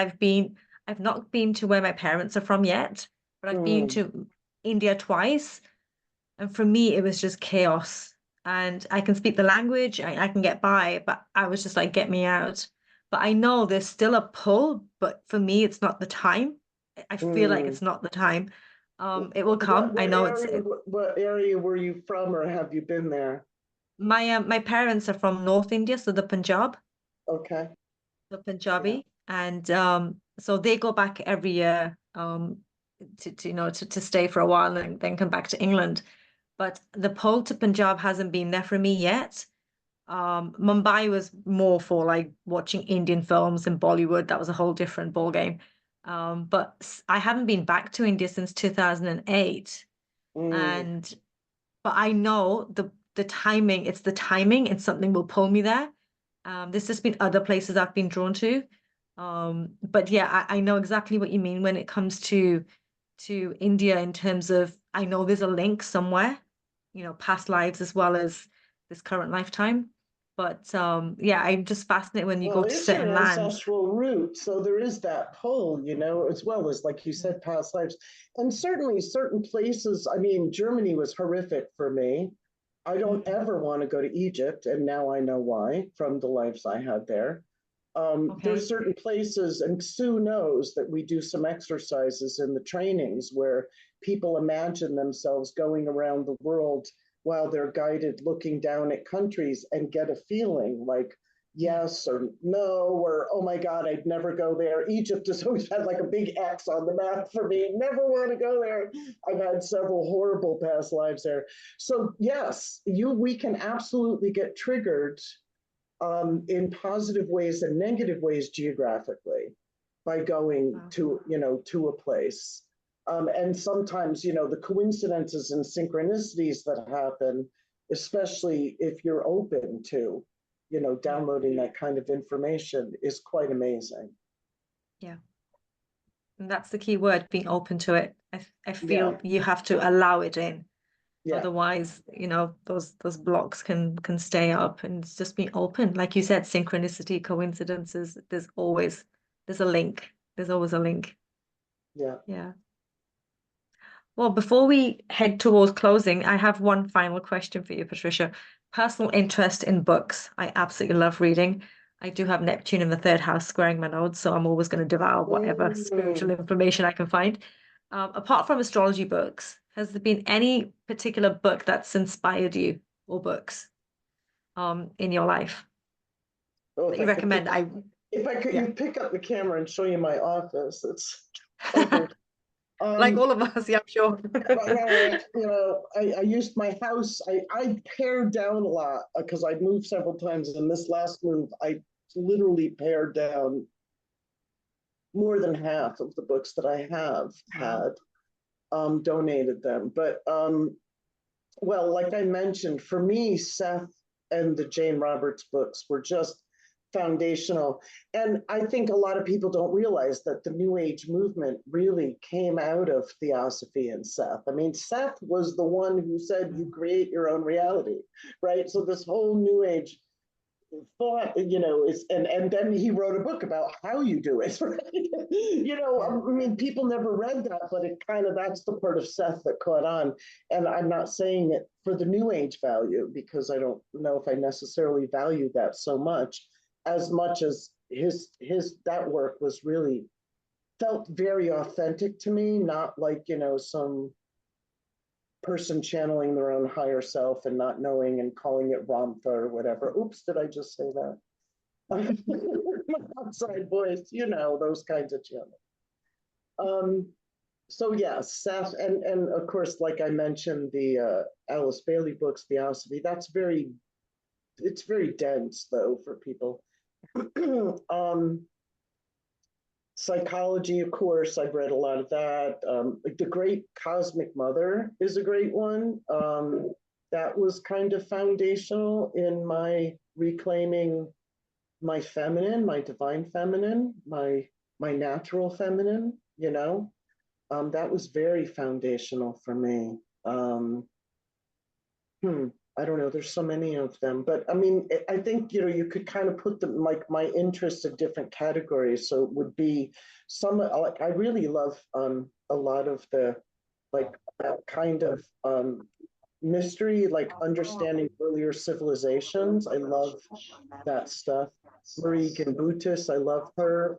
I've not been to where my parents are from yet, but I've been to India twice, and for me it was just chaos. And I can speak the language, I can get by, but I was just like, get me out. But I know there's still a pull, but for me it's not the time. I feel like it's not the time. It will come. I know What area were you from, or have you been there? my parents are from North India, so the Punjab. Okay. The Punjabi, and so they go back every year to stay for a while and then come back to England. but the pull to Punjab hasn't been there for me yet. Mumbai was more for like watching Indian films and Bollywood. That was a whole different ball game. But I haven't been back to India since 2008. And but I know the timing, it's the timing, and something will pull me there. There's just been other places I've been drawn to. But yeah, I know exactly what you mean when it comes to India, in terms of I know there's a link somewhere, past lives as well as this current lifetime. But yeah, I'm just fascinated when you Well, go to it's your certain lands. ancestral root, so there is that pull, as well as, like you said, past lives. And certainly certain places, I mean, Germany was horrific for me. I don't ever want to go to Egypt, and now I know why from the lives I had there. Okay. There's certain places, and Sue knows that we do some exercises in the trainings where people imagine themselves going around the world while they're guided looking down at countries and get a feeling like yes or no, or oh my God, I'd never go there. Egypt has always had like a big X on the map for me. Never want to go there. I've had several horrible past lives there. So yes, we can absolutely get triggered in positive ways and negative ways geographically by going to a place. And sometimes, the coincidences and synchronicities that happen, especially if you're open to, downloading that kind of information, is quite amazing. Yeah. And that's the key word, being open to it. I feel you have to allow it in. Yeah. Otherwise, those blocks can stay up, and it's just being open. Like you said, synchronicity, coincidences, there's a link. There's always a link. Yeah. Yeah. Well, before we head towards closing, I have one final question for you, Patricia. Personal interest in books. I absolutely love reading. I do have Neptune in the third house squaring my nodes, so I'm always going to devour whatever spiritual information I can find. Apart from astrology books, has there been any particular book that's inspired you, or books in your life that you recommend? If I could, Yeah. you pick up the camera and show you my office. It's perfect. Like all of us, yeah, I'm sure. I used my house. I pared down a lot because I moved several times. And this last move, I literally pared down more than half of the books that I have had, donated them. But, well, like I mentioned, for me, Seth and the Jane Roberts books were just foundational. And I think a lot of people don't realize that the New Age movement really came out of Theosophy and Seth. I mean, Seth was the one who said you create your own reality, right? So this whole New Age thought, is, and then he wrote a book about how you do it, right? I mean, people never read that, but that's the part of Seth that caught on. And I'm not saying it for the New Age value, because I don't know if I necessarily value that so much as his that work was really felt very authentic to me, not like, some person channeling their own higher self and not knowing and calling it Ramtha or whatever. Oops, did I just say that? My outside voice, those kinds of channels. So yeah, Seth, and of course, like I mentioned, the Alice Bailey books, Theosophy, it's very dense though for people. Psychology, of course, I've read a lot of that. Like The Great Cosmic Mother is a great one. That was kind of foundational in my reclaiming my feminine, my divine feminine, my natural feminine, that was very foundational for me. I don't know, there's so many of them, but I mean, I think, you could kind of put them like my interests in different categories. So it would be like, I really love a lot of the, like, that kind of mystery, like understanding earlier civilizations. I love that stuff. Marie Gimbutas, I love her.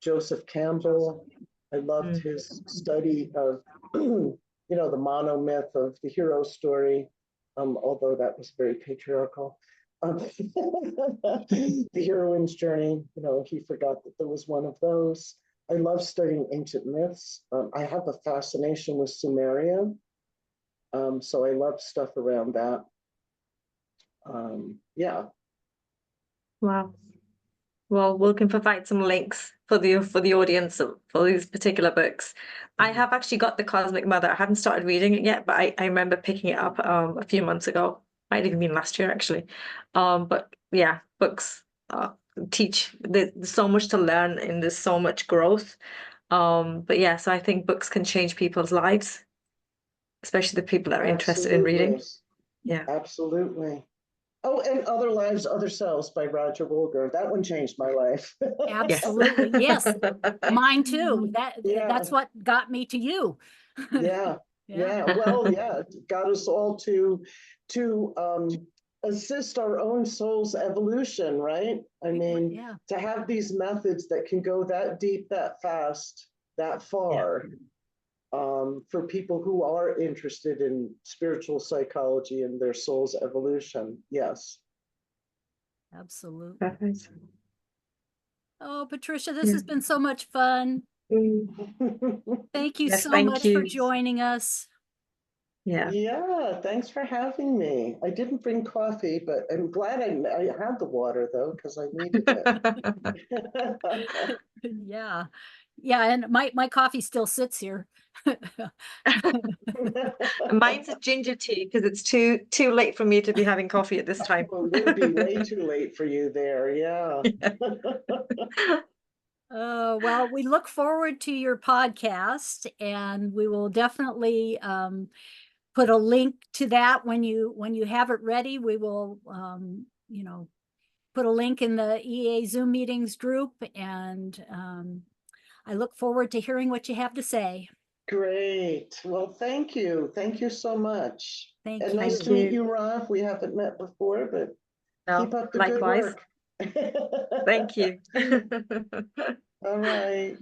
Joseph Campbell, I loved his study of, the monomyth of the hero story. Although that was very patriarchal. The heroine's journey, he forgot that there was one of those. I love studying ancient myths. I have a fascination with Sumeria. So I love stuff around that. Yeah. Wow. Well, we can provide some links for the audience for these particular books. I have actually got The Cosmic Mother. I haven't started reading it yet, but I remember picking it up a few months ago. Might even been last year actually. But yeah, books teach. There's so much to learn and there's so much growth. But yeah, so I think books can change people's lives, especially the people that are interested in reading. Absolutely. Yeah. Absolutely. Oh, and Other Lives, Other Selves by Roger Wilger. That one changed my life. Yes. Absolutely. Yes. Mine too. Yeah. That's what got me to you. Yeah. Yeah. Well, yeah, it got us all to assist our own soul's evolution, right? I mean, Yeah. to have these methods that can go that deep, that fast, that far, for people who are interested in spiritual psychology and their soul's evolution. Yes. Absolutely. Perfect. Oh, Patricia, this Yeah. has been so much fun. Thank you Yes, so thank much for you. joining us. Yeah. Yeah, thanks for having me. I didn't bring coffee, but I'm glad I had the water though, because I needed it. Yeah. Yeah, and my coffee still sits here. Mine's a ginger tea because it's too late for me to be having coffee at this time. Well, it would be way too late for you there. Yeah. Well, we look forward to your podcast, and we will definitely put a link to that when you have it ready. We will put a link in the EA Zoom meetings group, and I look forward to hearing what you have to say. Great. Well, thank you. Thank you so much. Thank And you. nice Thank to meet you. you, Rob. We haven't met before, but No, keep up the good likewise. work. Thank you. All right.